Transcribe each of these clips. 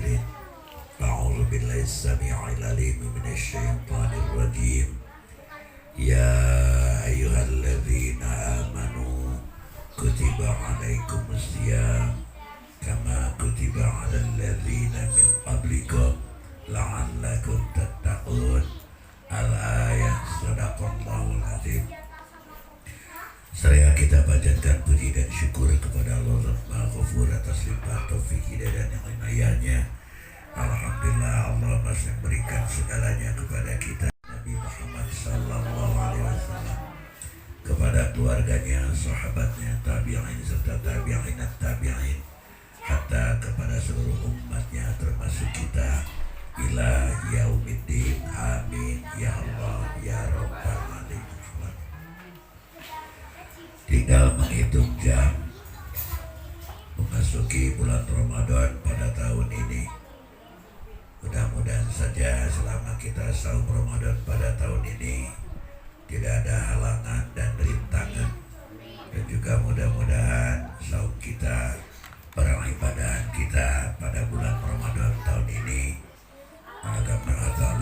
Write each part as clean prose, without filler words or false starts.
الجاهلين أعوذ بالله السميع العليم من الشيطان الرجيم يا أيها الذين آمنوا كتب عليكم الصيام كما كتب على الذين من قبلكم لعلكم تتقون Al-ayat Sadaqallahul Azim. Seraya kita panjatkan puji dan syukur kepada Allah Maha Ghafur atas limpahan taufik hidayah dan inayahnya. Alhamdulillah Allah masih memberikan segalanya kepada kita Nabi Muhammad sallallahu alaihi wasallam, kepada keluarganya, sahabatnya, tabi'in serta tabi'in, hatta kepada seluruh umatnya termasuk kita ila yaumiddin, amin ya Allah ya Rabbal alamin. Tinggal menghitung jam memasuki bulan Ramadan pada tahun ini. Mudah-mudahan saja selama kita saum Ramadan pada tahun ini tidak ada halangan dan rintangan, dan juga mudah-mudahan saum kita, peribadahan kita pada bulan Ramadan tahun ini akan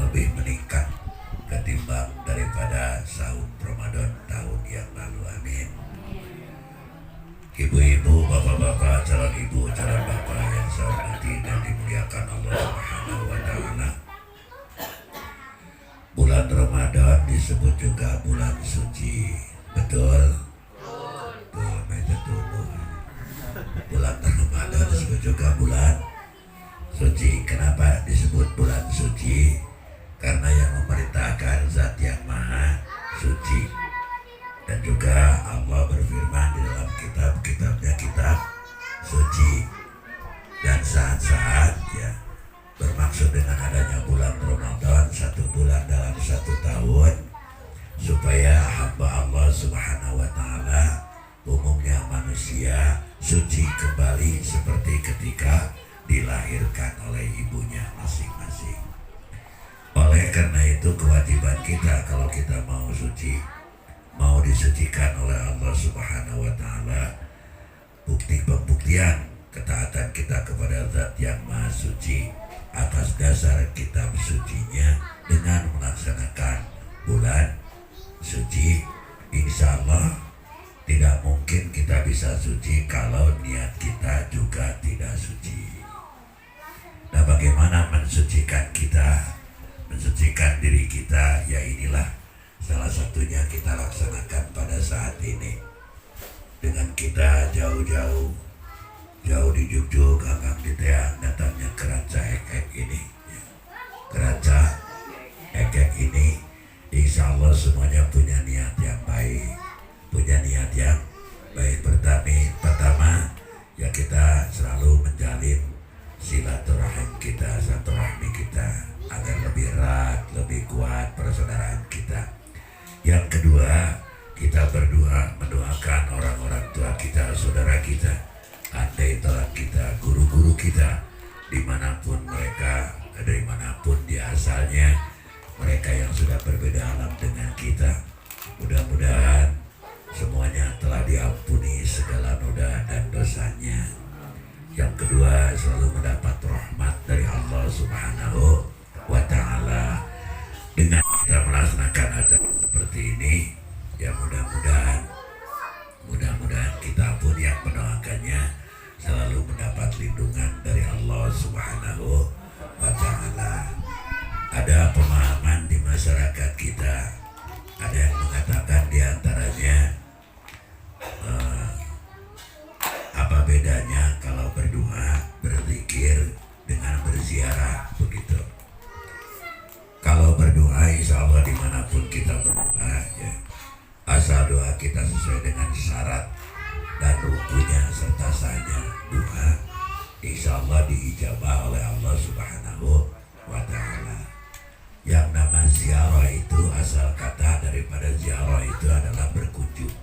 lebih meningkat ketimbang daripada saum Ramadan tahun yang lalu. Amin. Ibu-ibu, bapak-bapak, calon ibu, calon bapak yang saya hormati dan dimuliakan Allah Subhanahu wa taala. Bulan Ramadan disebut juga bulan suci. Betul? Betul. Bulan Ramadan disebut juga bulan suci. Kenapa disebut bulan suci? Karena yang memerintahkan zat yang maha suci. Dan juga Allah berfirman di dalam kitabnya, kitab suci. Dan saat-saat ya bermaksud dengan adanya bulan Ramadan, satu bulan dalam satu tahun, supaya hamba Allah Subhanahu wa taala, umumnya manusia, suci kembali seperti ketika dilahirkan oleh ibunya masing-masing. Oleh karena itu kewajiban kita kalau kita mau suci, mau disucikan oleh Allah Subhanahu wa taala, bukti pembuktian ketaatan kita kepada zat yang maha suci atas dasar kitab sucinya dengan melaksanakan bulan suci. Insya Allah tidak mungkin kita bisa suci kalau niat kita juga tidak suci. Nah, bagaimana mensucikan kita, mensucikan diri kita? Ya inilah salah satunya kita laksanakan pada saat ini dengan kita jauh di Jogja, Kakang di Teang, datangnya ke Ranca Ekek ini. Keranca Ekek ini insya Allah semuanya punya niat yang baik, Pertama ya kita selalu menjalin silaturahim kita, silaturahmi kita agar lebih erat, lebih kuat persaudaraan kita. Yang kedua, kita berdoa mendoakan orang-orang tua kita, saudara kita, andai tolak kita, guru-guru kita, dimanapun mereka, dari manapun dia asalnya, mereka yang sudah berbeda alam dengan kita, mudah-mudahan semuanya telah diampuni segala noda dan dosanya. Yang kedua, selalu mendapat rahmat dari Allah Subhanahu wa ta'ala. Dengan kita melaksanakan acara seperti ini, ya mudah-mudahan kita pun yang mendoakannya selalu mendapat lindungan dari Allah Subhanahu wa ta'ala. Ada pemahaman di masyarakat kita, ada yang mengatakan diantaranya, apa bedanya kalau berdoa, berzikir dengan berziarah, begitu. Kalau berdoa insya Allah dimanapun kita berdoa ya, asal doa kita sesuai dengan syarat dan rukunnya serta sahnya doa, insya Allah diijabah oleh Allah Subhanahu wa ta'ala. Yang nama ziarah itu asal kata daripada ziarah itu adalah berkunjung.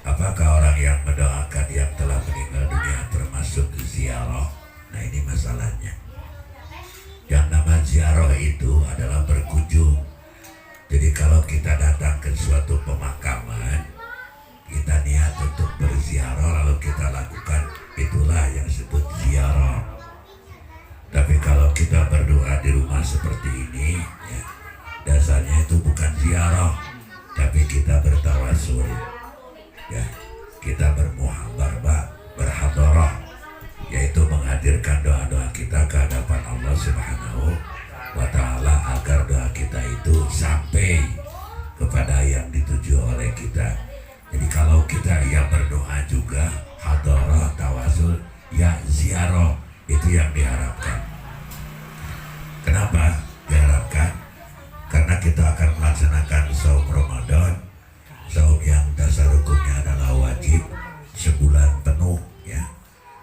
Apakah orang yang mendoakan yang telah meninggal dunia termasuk ziarah? Nah, ini masalahnya. Yang nama ziarah itu adalah berkunjung. Jadi kalau kita datang ke suatu pemakaman, kita niat untuk berziarah lalu kita lakukan, itulah yang disebut ziarah. seperti ini ya, dasarnya itu bukan ziarah, tapi kita bertawasul ya, kita berhadarah, yaitu menghadirkan doa-doa kita ke hadapan Allah Subhanahu wa Ta'ala agar doa kita itu sampai kepada yang dituju oleh kita. Jadi kalau kita yang berdoa juga hadarah, tawasul, ya ziarah, itu yang diharapkan. Kenapa diharapkan? Karena kita akan melaksanakan saum Ramadan, saum yang dasar hukumnya adalah wajib sebulan penuh ya,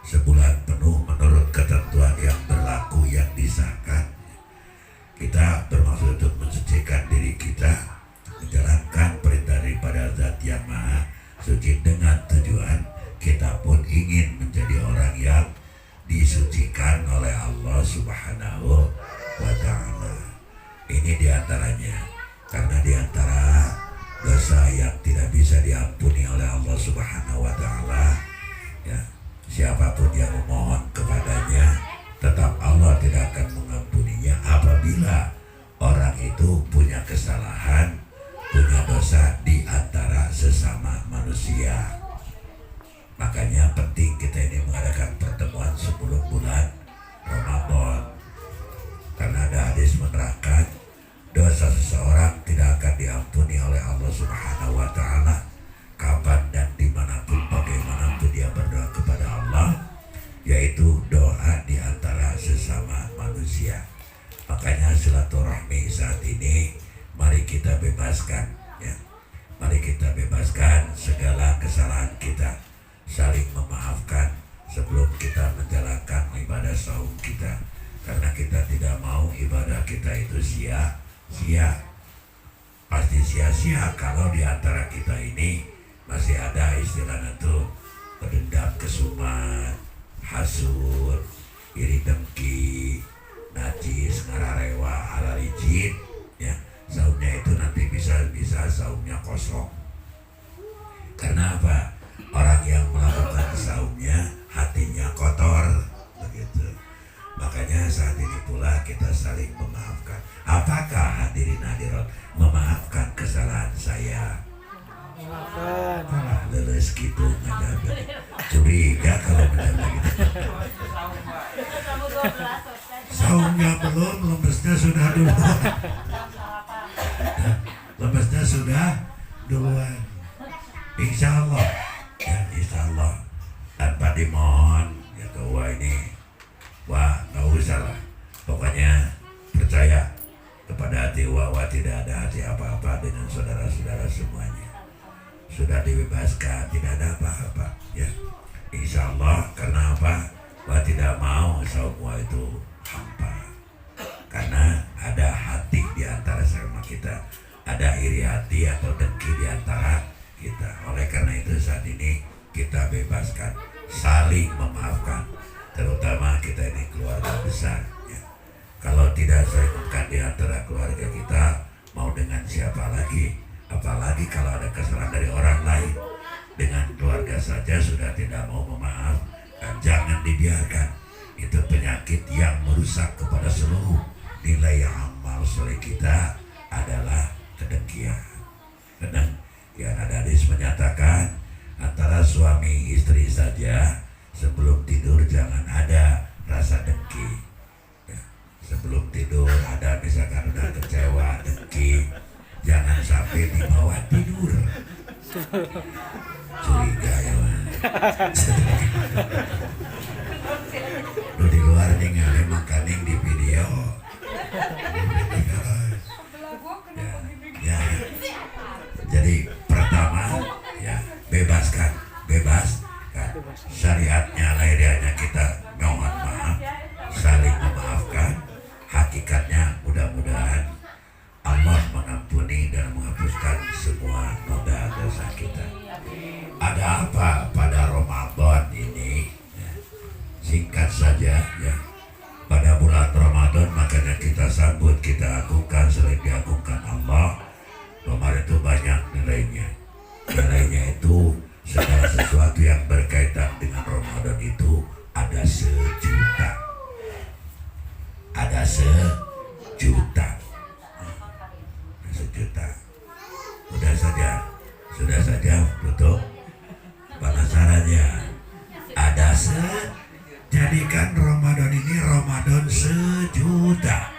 sebulan penuh menurut ketentuan yang berlaku yang disahkan. Kita bermaksud untuk mensucikan diri kita, menjalankan perintah daripada Zat yang Maha Suci dengan tujuan kita pun ingin menjadi orang yang disucikan oleh Allah Subhanahu wa Ta'ala. Ini diantaranya, karena diantara dosa yang tidak bisa diampuni oleh Allah Subhanahu wa Ta'ala ya, siapapun yang memohon kepadanya tetap Allah tidak akan mengampuninya apabila orang itu punya kesalahan, punya dosa di antara sesama manusia. Makanya penting kita ini mengadakan pertemuan sebelum bulan Ramadan, karena ada hadis menerangkan dosa seseorang tidak akan diampuni oleh Allah Subhanahu wa Ta'ala kapan dan dimanapun, bagaimanapun dia berdoa kepada Allah, yaitu doa di antara sesama manusia. Makanya silaturahmi saat ini mari kita bebaskan ya, mari kita bebaskan segala kesalahan kita, saling memaafkan sebelum kita menjalankan ibadah saum kita, karena kita tidak mau ibadah kita itu sia-sia. Pasti sia-sia kalau di antara kita ini masih ada istilah itu pendendam, kesumat, hasud, iri dengki, najis, ngararewa, halalijin ya, saumnya itu nanti bisa saumnya kosong. Karena apa? Orang yang melakukan saumnya hatinya kotor begitu. Makanya saat ini pula kita saling memaafkan. Apakah hadirin hadirat memaafkan kesalahan saya? Malah lulus gitu mendadak. Curiga kalau mendadak gitu. Saumnya belum, lemesnya sudah duluan. Lemesnya sudah duluan. Insya Allah ya, insya Allah tanpa dimohon ya, wah ini wah nggak usah lah, pokoknya percaya kepada hati wah tidak ada hati apa-apa dengan saudara-saudara semuanya, sudah dibebaskan, tidak ada apa-apa ya, insya Allah. Karena apa? Wah tidak mau semua itu hampa, karena ada hati di antara sama kita, ada iri hati atau dengki di antara kita. Oleh karena itu saat ini kita bebaskan, saling memaafkan, terutama kita ini keluarga besar ya. Kalau tidak saling di antara keluarga kita, mau dengan siapa lagi? Apalagi kalau ada kesalahan dari orang lain. Dengan keluarga saja sudah tidak mau memaafkan, jangan dibiarkan. Itu penyakit yang merusak kepada seluruh nilai amal soleh kita adalah kedengkian. Ya, ada hadis menyatakan antara suami istri saja sebelum tidur jangan ada rasa dengki ya. Sebelum tidur ada misalkan udah kecewa, dengki, jangan sampai dibawa tidur. Curiga ya lu di luar ningali makaning di video ya. Jadi pertama ya, bebaskan syariatnya, lahiriahnya kita mohon maaf, saling memaafkan. Hakikatnya mudah-mudahan Allah mengampuni dan menghapuskan semua noda dosa kita. Ada apa pada Ramadan ini ya, singkat saja ya, pada bulan Ramadan makanya kita sambut Ramadan sejuta.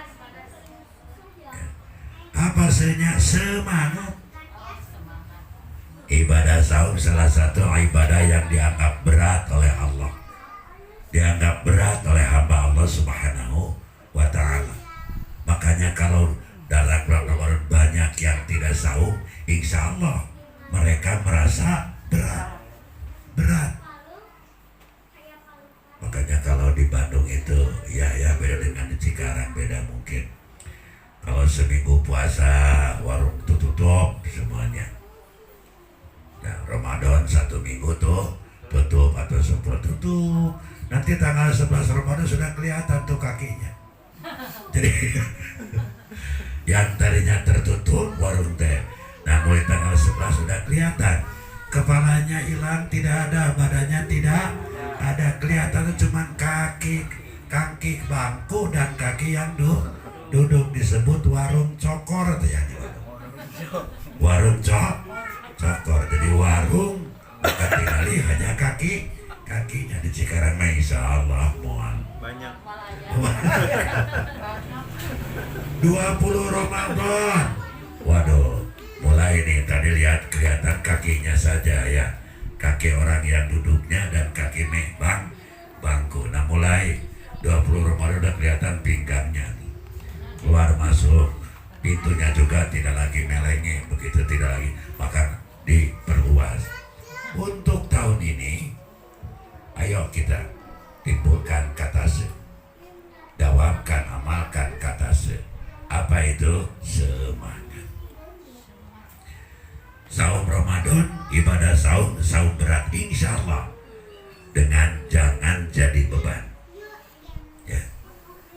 Apa sebenarnya semangat? Ibadah saum salah satu ibadah yang dianggap berat oleh Allah, dianggap berat oleh hamba Allah Subhanahu wa Ta'ala. Makanya kalau dalam bulan Ramadan banyak yang tidak saum, insya Allah mereka merasa berat. Makanya kalau di Bandung itu ya beda dengan di Cikarang, beda mungkin. Kalau seminggu puasa warung tutup semuanya. Nah, Ramadan 1 minggu tuh tutup atau sempat tutup. Nanti tanggal 11 Ramadan sudah kelihatan tuh kakinya. Jadi yang tadinya tertutup warung teh, nah mulai tanggal 11 sudah kelihatan. Kepalanya hilang, tidak ada, badannya tidak ada, kelihatan cuma kaki bangku dan kaki yang duduk, disebut warung cokor tuh ya. Warung cokor, jadi warung bukan tinggali hanya kakinya. Di Cikarang insya Allah mohon banyak 20 Ramadan. Waduh, mulai nih tadi lihat kelihatan kakinya saja ya, kaki orang yang duduknya dan kaki bangku. Nah mulai 20 Ramadan udah kelihatan pinggangnya keluar masuk, pintunya juga tidak lagi melengeng, begitu tidak lagi, maka diperluas. Untuk tahun ini ayo kita timbulkan kata se, dawamkan, amalkan kata se. Apa itu? Semangat. Saum Ramadan, ibadah saum berat insya Allah, dengan jangan jadi beban ya.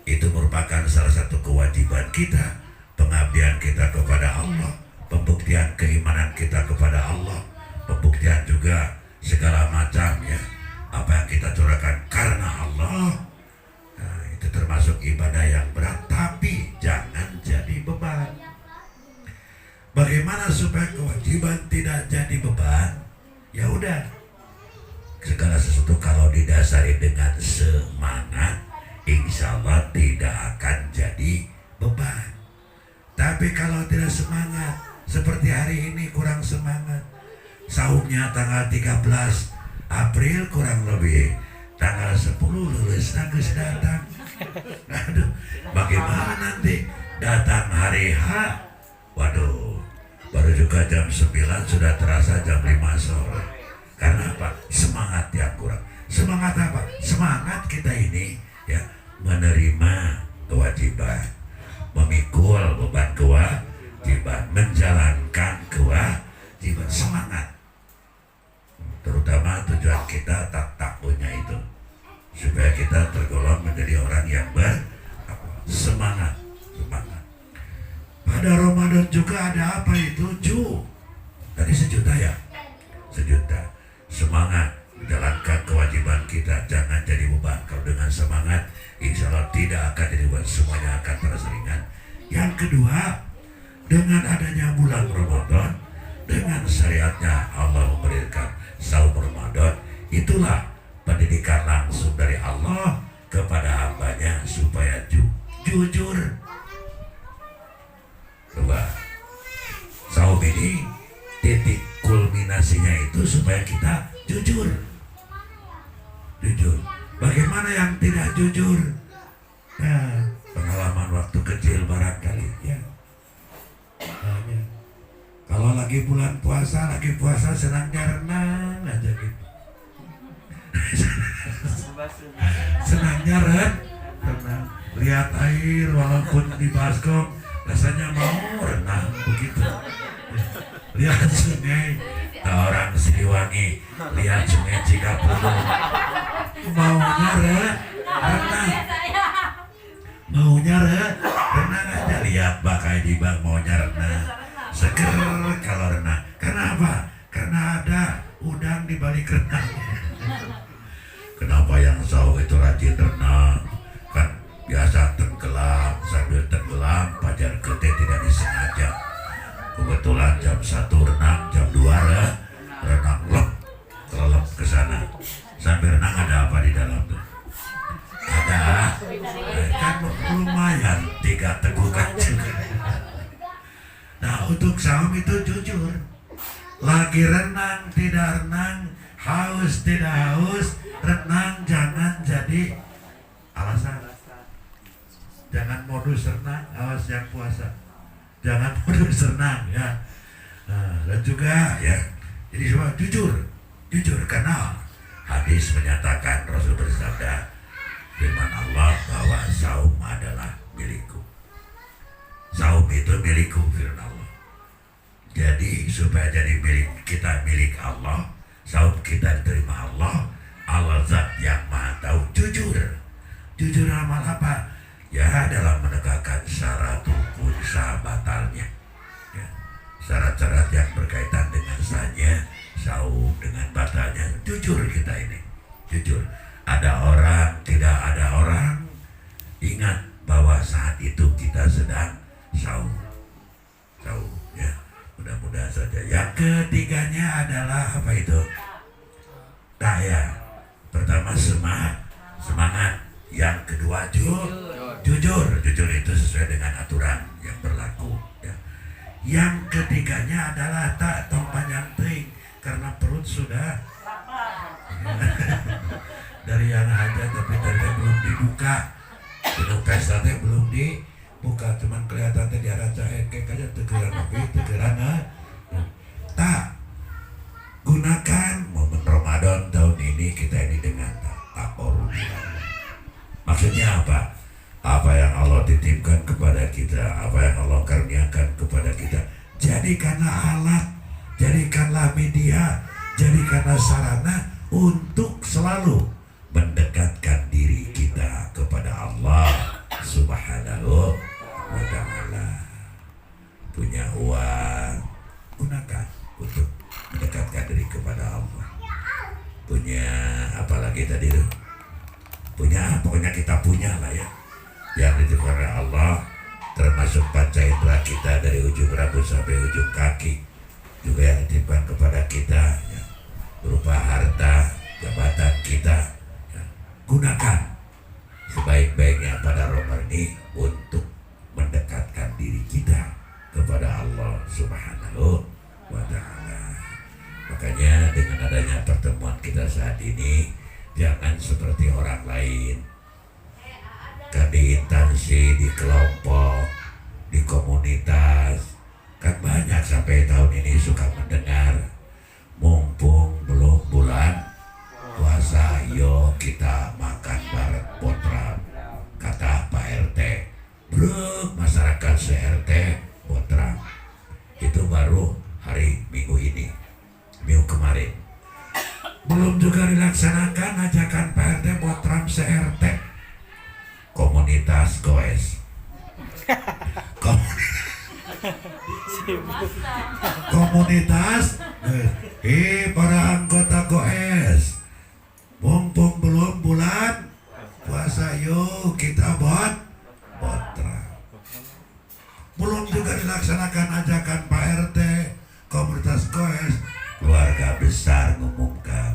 Itu merupakan salah satu kewajiban kita, pengabdian kita kepada Allah, pembuktian keimanan kita kepada Allah, pembuktian juga segala macam ya, apa yang kita curahkan karena Allah. Nah, itu termasuk ibadah yang berat, tapi jangan jadi beban. Bagaimana supaya kewajiban tidak jadi beban? Ya udah, segala sesuatu kalau didasari dengan semangat, insya Allah tidak akan jadi beban. Tapi kalau tidak semangat, seperti hari ini kurang semangat, saumnya tanggal 13 April kurang lebih, tanggal 10 lulus nagus datang. Aduh, bagaimana nanti datang hari H? Waduh, baru juga jam 9 sudah terasa jam 5 sore. Karena apa? Semangat yang kurang. Semangat apa? Semangat kita ini ya, menerima kewajiban, memikul beban kewajiban, menjalankan kewajiban. Semangat, terutama tujuan kita takwanya itu, supaya kita tergolong menjadi orang yang bersemangat. Pada Ramadan juga ada apa itu? Tadi sejuta ya, sejuta. Semangat menjalankan kewajiban kita, jangan jadi beban. Kalau dengan semangat, insya Allah tidak akan jadi beban, semuanya akan terasa ringan. Yang kedua, dengan adanya bulan Ramadan, dengan syariatnya Allah memberikan saum Ramadan, itulah pendidikan langsung dari Allah kepada hambanya supaya jujur. Coba, saum ini titik kulminasinya itu supaya kita jujur. Bagaimana yang tidak jujur? Nah, pengalaman waktu kecil barangkali ya. Kalau lagi bulan puasa, senangnya renang aja gitu. Senangnya renang, lihat air walaupun di baskom, rasanya mau renang begitu. Lihat sungai, orang Siliwangi, lihat sungai Cikapundung, maunya renang aja. Lihat Bakai di Bang maunya renang, seger kalau renang. Kenapa? Karena ada udang di balik renang. Kenapa yang saum itu rajin renang? Kan biasa tenggelam, sambil tenggelam pajar gede tidak disengaja. Kebetulan jam 1 renang, jam 2 renang kelelep ke sana. Sambil renang ada apa di dalam tuh? Ada lumayan 3 tegukan juga. Nah untuk saum itu jujur, lagi renang tidak renang, haus tidak haus, renang jangan jadi alasan. Jangan modus renang, awas yang puasa. Jangan modus renang ya. Nah, dan juga ya, jadi semua jujur karena hadis menyatakan, Rasul bersabda firman Allah bahwa saum adalah milikku. Saum itu milikku firman Allah. Jadi supaya jadi milik Allah, saum kita diterima Allah, Allah zat yang maha tahu. Jujur amal apa? Ya dalam menegakkan syarat rukun sah batalnya ya. Syarat-syarat yang berkaitan dengan sahnya saum, dengan batalnya. Jujur kita ini, jujur. Ada orang, tidak ada orang, ingat bahwa saat itu kita sedang saum ya. Mudah-mudahan saja. Yang ketiganya adalah apa itu? Daya. Pertama semangat. Yang kedua jujur itu sesuai dengan aturan yang berlaku ya. Yang ketiganya adalah tak tong panjang teuing karena perut sudah dari yang ada tapi dari belum dibuka. Minum pesta teh belum dibuka, cuman kelihatan teh diaraca ekek aja tegeran tak gunakan momen Ramadan tahun ini kita ini dengan takorub. Maksudnya apa? Apa yang Allah titipkan kepada kita, apa yang Allah karuniakan kepada kita, jadikanlah alat, jadikanlah media, jadikanlah sarana untuk selalu mendekatkan diri kita kepada Allah Subhanahu wa ta'ala. Punya uang, gunakan untuk mendekatkan diri kepada Allah. Punya apa lagi tadi tuh? Pokoknya kita punya lah ya, yang dititipkan oleh Allah, termasuk panca indera kita dari ujung rambut sampai ujung kaki juga yang dititipkan kepada kita ya, berupa harta, jabatan kita ya. Gunakan sebaik-baiknya pada Ramadan ini untuk mendekatkan diri kita kepada Allah Subhanahu wa ta'ala. Makanya dengan adanya pertemuan kita saat ini, jangan seperti orang lain di instansi, di kelompok, di komunitas. Kan banyak sampai tahun ini suka mendengar, mumpung belum bulan puasa, yo kita makan bareng potram. Kata Pak RT, brek masyarakat se-RT potram. Itu baru hari Minggu ini, Minggu kemarin. Belum juga dilaksanakan ajakan Pak RT potram se-RT. Komunitas goes. Komunitas para anggota goes, mumpung belum bulan puasa, yuk kita botra. Belum juga dilaksanakan ajakan Pak RT, komunitas goes, keluarga besar ngumumkan,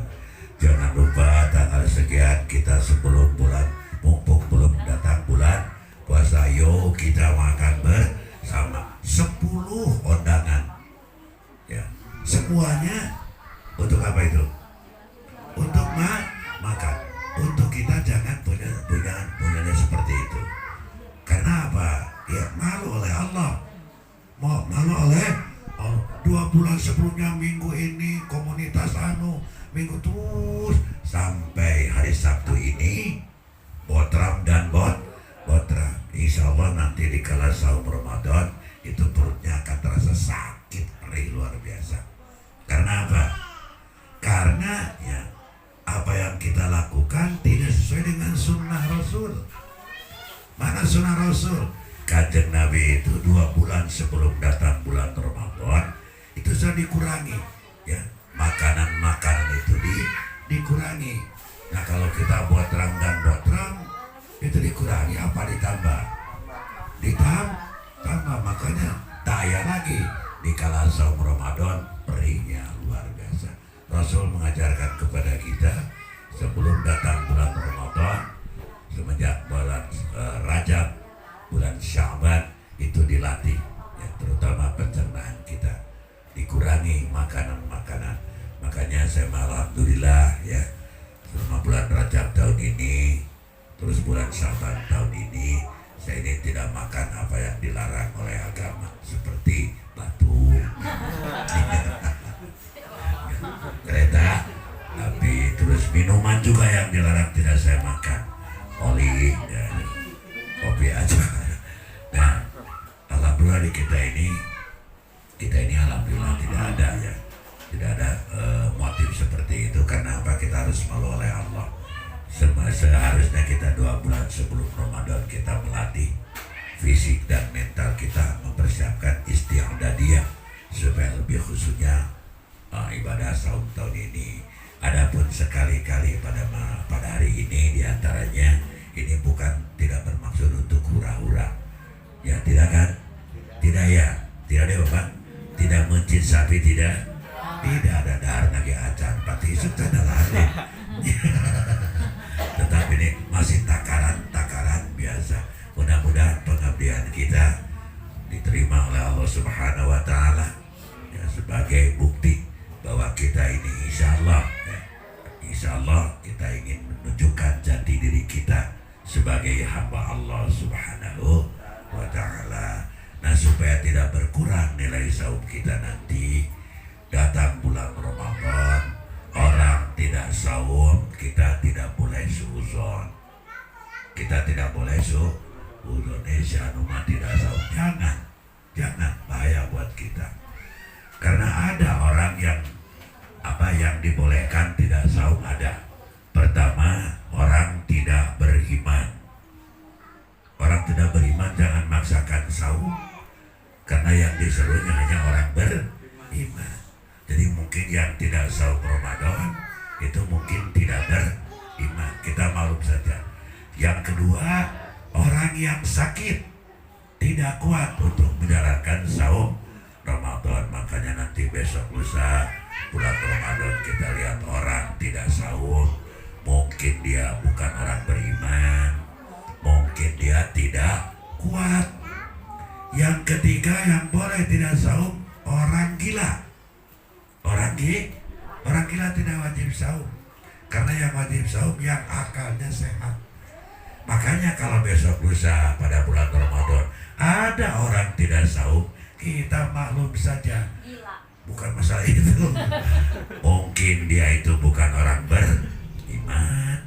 jangan lupa tanggal sekian kita sebelum bulan, mumpung belum datang bulan puasa, yuk kita makan bersama. 10 undangan ya, semuanya untuk apa itu? Untuk makan. Untuk kita jangan punyanya seperti itu. Karena apa? Ya malu oleh Allah, malu oleh 2 bulan sebelumnya, minggu ini komunitas minggu terus sampai hari Sabtu ini botram dan botram. Insya Allah nanti di kala saum Ramadan itu perutnya akan terasa sakit, perih luar biasa. Karena apa? Karena ya apa yang kita lakukan tidak sesuai dengan sunnah Rasul. Mana sunnah Rasul? Kanjeng Nabi itu 2 bulan sebelum datang bulan Ramadan itu sudah dikurangi ya, makanan itu dikurangi. Nah kalau kita buat terang dan botram itu dikurangi apa ditambah? Ditambah, makanya daya lagi di kala saum Ramadan perihnya luar biasa. Rasul mengajarkan kepada kita sebelum datang bulan Ramadan, semenjak bulan Rajab bulan Sya'ban itu dilatih, ya, terutama pencernaan kita dikurangi makanan-makanan. Makanya saya alhamdulillah ya, selama bulan Rajab tahun ini terus bulan Sya'ban tahun ini saya ini tidak makan apa yang dilarang oleh agama, seperti batu, kereta api, terus minuman juga yang dilarang tidak saya makan, oli, ya, kopi aja. Nah, alhamdulillah di kita ini alhamdulillah tidak ada ya, tidak ada motif seperti itu. Karena apa? Kita harus malu oleh Allah. Seharusnya kita 2 bulan sebelum Ramadan kita melatih fisik dan mental kita, mempersiapkan isti'dadiyah supaya lebih khususnya ibadah saum tahun ini. Adapun sekali-kali pada hari ini diantaranya ini bukan tidak bermaksud untuk hura-hura, ya tidak kan? Tidak ya, tidak ada Bapak, tidak mencit sapi, tidak ada dahar nage acan pati isuk adalah tetapi ini masih takaran biasa. Mudah-mudahan pengabdian kita diterima oleh Allah Subhanahu wa Ta'ala, ya, sebagai bukti bahwa kita ini insya Allah kita ingin menunjukkan jati diri kita sebagai hamba Allah Subhanahu wa Ta'ala. Nah, supaya tidak berkurang nilai saum kita nanti, datang bulan Ramadan orang tidak saum, kita tidak boleh suuzon. Kita tidak boleh suuzon. Indonesia tidak saum. Jangan bahaya buat kita. Karena ada orang yang dibolehkan tidak saum ada. Pertama, orang tidak beriman. Orang tidak beriman jangan maksakan saum. Karena yang disuruhnya hanya orang beriman. Jadi mungkin yang tidak saum Ramadan itu mungkin tidak beriman. Kita maklum saja. Yang kedua, orang yang sakit tidak kuat untuk menjalankan saum Ramadan. Makanya nanti besok lusa bulan Ramadan kita lihat orang tidak saum. Mungkin dia bukan orang beriman, mungkin dia tidak kuat. Yang ketiga yang boleh tidak saum, orang gila. Orang gila tidak wajib saum. Karena yang wajib saum yang akalnya sehat. Makanya kalau besok lusa pada bulan Ramadan ada orang tidak saum, kita maklum saja. Bukan masalah itu. Mungkin dia itu bukan orang beriman.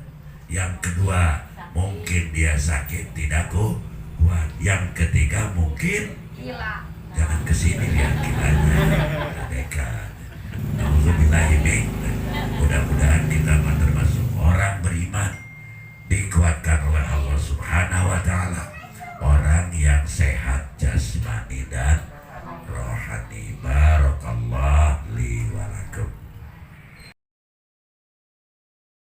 Yang kedua, mungkin dia sakit tidak kuat. Yang ketiga mungkin gila. Jangan kesini lihat gilanya. Dekat. Mudah-mudahan kita termasuk orang beriman.